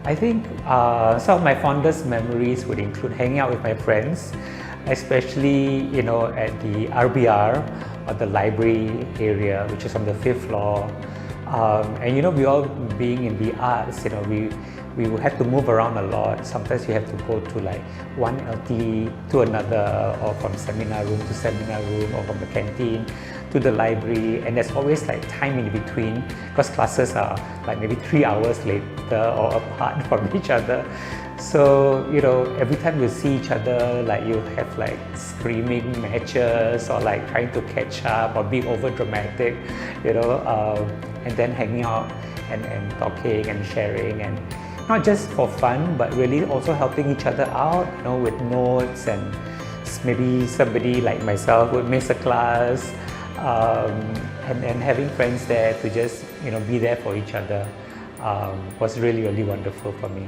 I think some of my fondest memories would include hanging out with my friends, especially at the RBR or the library area, which is on the 5th floor. And we all being in the arts, we would have to move around a lot. Sometimes you have to go to like one LT to another, or from seminar room to seminar room, or from the canteen to the library, and there's always like time in between because classes are like maybe 3 hours later or apart from each other. So every time you see each other, like you have like screaming matches or like trying to catch up or being over dramatic, and then hanging out and talking and sharing, and not just for fun but really also helping each other out, with notes, and maybe somebody like myself would miss a class, and having friends there to just be there for each other was really, really wonderful for me.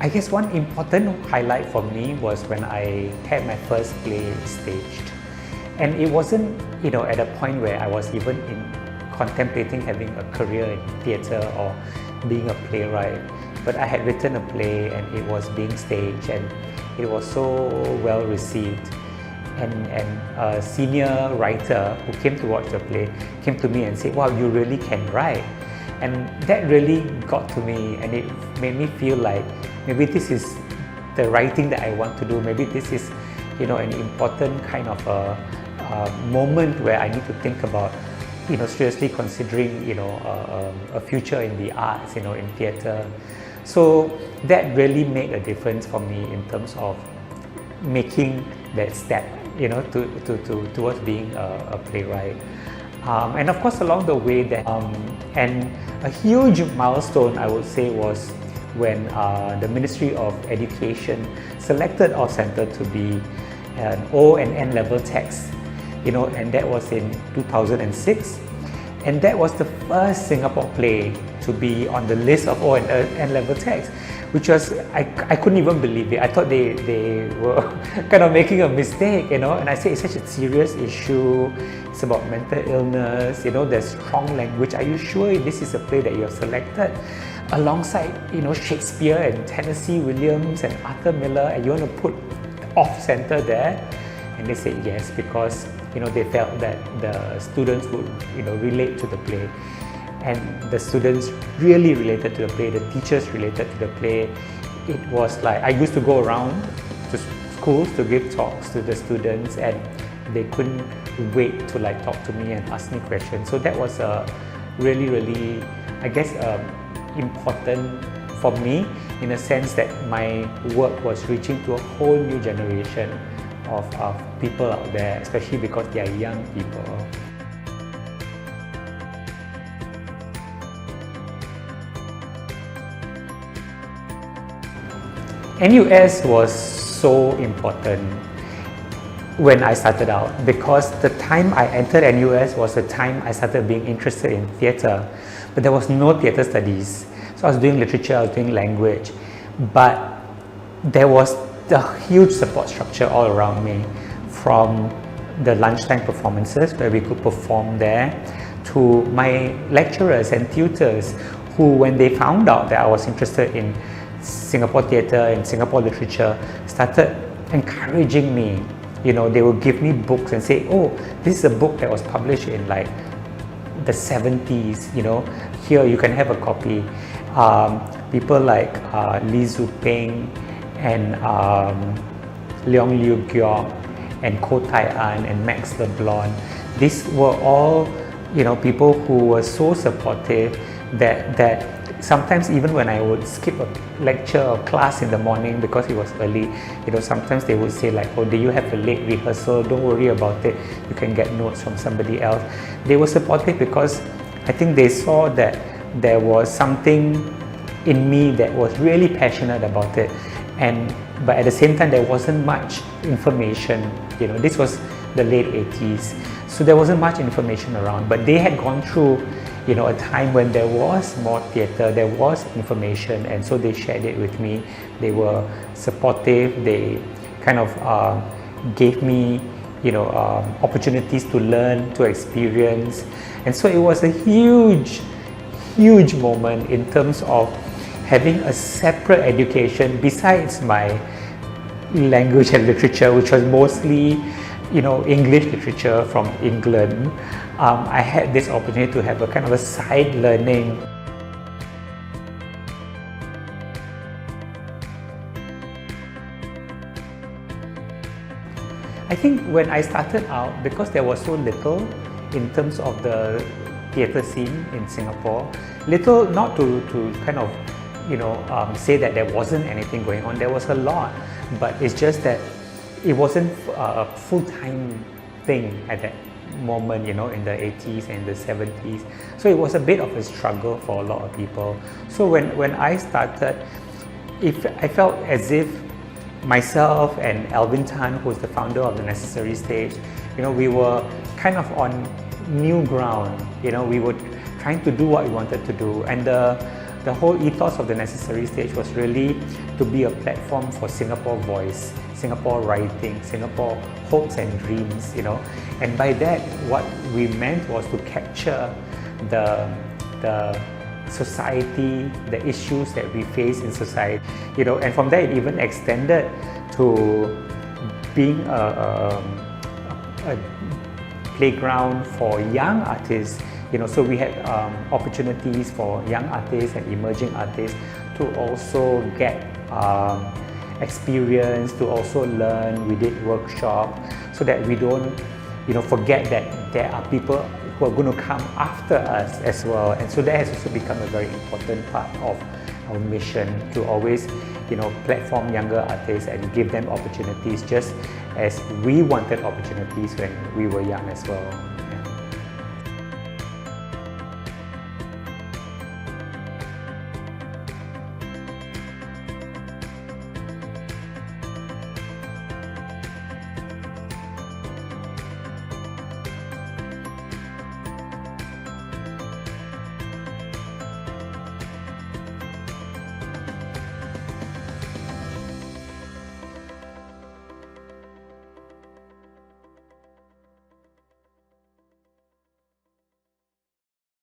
I guess one important highlight for me was when I had my first play staged. And it wasn't, at a point where I was even contemplating having a career in theatre or being a playwright. But I had written a play and it was being staged, and it was so well received. And a senior writer who came to watch the play came to me and said, "Wow, you really can write." And that really got to me, and it made me feel like maybe this is the writing that I want to do. Maybe this is, an important kind of a moment where I need to think about, seriously considering, a future in the arts, in theatre. So that really made a difference for me in terms of making that step, towards being a playwright. And of course, along the way, and a huge milestone, I would say, was when the Ministry of Education selected our centre to be an O and N level text, and that was in 2006. And that was the first Singapore play to be on the list of O and N level text, which was, I couldn't even believe it. I thought they were kind of making a mistake, and I said, it's such a serious issue. It's about mental illness, there's strong language. Are you sure this is a play that you have selected? Alongside, Shakespeare and Tennessee Williams and Arthur Miller, and you want to put off-center there? And they said yes, because they felt that the students would relate to the play, and the students really related to the play, the teachers related to the play. It was like, I used to go around to schools to give talks to the students, and they couldn't wait to like talk to me and ask me questions. So that was a really, really, I guess, important for me, in a sense that my work was reaching to a whole new generation of people out there, especially because they are young people. NUS was so important when I started out, because the time I entered NUS was the time I started being interested in theatre, but there was no theatre studies. So I was doing literature, I was doing language, but there was the huge support structure all around me, from the lunchtime performances where we could perform there, to my lecturers and tutors who, when they found out that I was interested in Singapore theatre and Singapore literature, started encouraging me. They would give me books and say, "Oh, this is a book that was published in like the 70s, here you can have a copy." People like Lee Zu Peng and Leong Liu Giok and Ko Tai An and Max LeBlanc. These were all, people who were so supportive that sometimes even when I would skip a lecture or class in the morning because it was early, sometimes they would say like, "Oh, do you have a late rehearsal? Don't worry about it. You can get notes from somebody else." They were supportive because I think they saw that there was something in me that was really passionate about it. But at the same time, there wasn't much information. This was the late 80s, so there wasn't much information around. But they had gone through, a time when there was more theatre, there was information, and so they shared it with me. They were supportive. They kind of gave me, opportunities to learn, to experience. And so it was a huge moment in terms of having a separate education besides my language and literature, which was mostly English literature from England. I had this opportunity to have a kind of a side learning. I think when I started out, because there was so little in terms of the theatre scene in Singapore, little not to kind of say that there wasn't anything going on. There was a lot, but it's just that it wasn't a full-time thing at that moment, in the 80s and the 70s. So it was a bit of a struggle for a lot of people. So when I started, I felt as if myself and Alvin Tan, who's the founder of the Necessary Stage, we were kind of on new ground. We were trying to do what we wanted to do, and the whole ethos of the Necessary Stage was really to be a platform for Singapore voice, Singapore writing, Singapore hopes and dreams, And by that, what we meant was to capture the society, the issues that we face in society, and from there it even extended to being a playground for young artists. So we had opportunities for young artists and emerging artists to also get experience, to also learn. We did workshops so that we don't forget that there are people who are going to come after us as well. And so that has also become a very important part of our mission, to always platform younger artists and give them opportunities, just as we wanted opportunities when we were young as well.